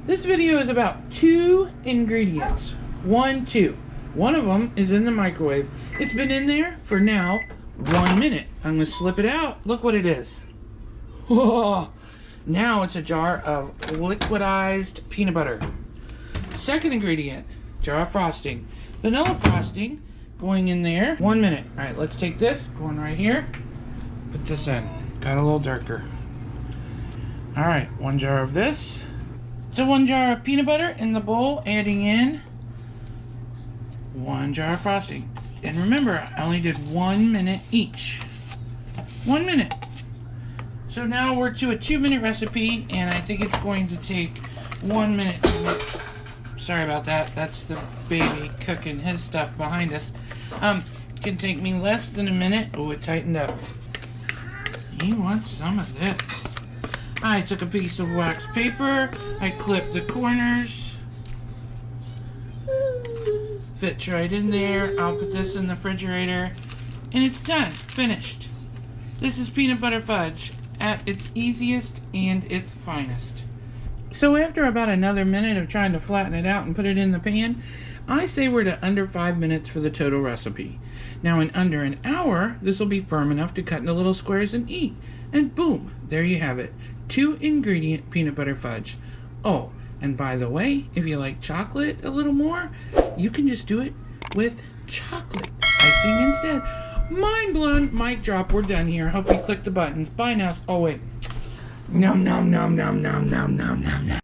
This video is about 2 ingredients. Two. One of them is in the microwave. It's been in there for now 1 minute. I'm going to slip it out. Look what it is. Oh, now it's a jar of liquidized peanut butter. Second ingredient, jar of frosting. Vanilla frosting going in there. 1 minute. All right, let's take this, going right here. Put this in. Got a little darker. All right, 1 jar of this. So 1 jar of peanut butter in the bowl, adding in 1 jar of frosting. And remember, I only did 1 minute each. 1 minute. So now we're to a 2-minute recipe, and I think it's going to take 1 minute to make. Sorry about that. That's the baby cooking his stuff behind us. Can take me less than a minute. Oh, it tightened up. He wants some of this. I took a piece of wax paper. I clipped the corners. Fits right in there. I'll put this in the refrigerator. And it's done. Finished. This is peanut butter fudge at its easiest and its finest. So after about another minute of trying to flatten it out and put it in the pan, I say we're to under 5 minutes for the total recipe. Now in under an hour, this will be firm enough to cut into little squares and eat. And boom, there you have it. 2 ingredient peanut butter fudge. Oh, and by the way, if you like chocolate a little more, you can just do it with chocolate icing instead. Mind blown, mic drop, we're done here. Hope you click the buttons. Bye now. Oh wait. Nom nom nom nom nom nom nom nom nom.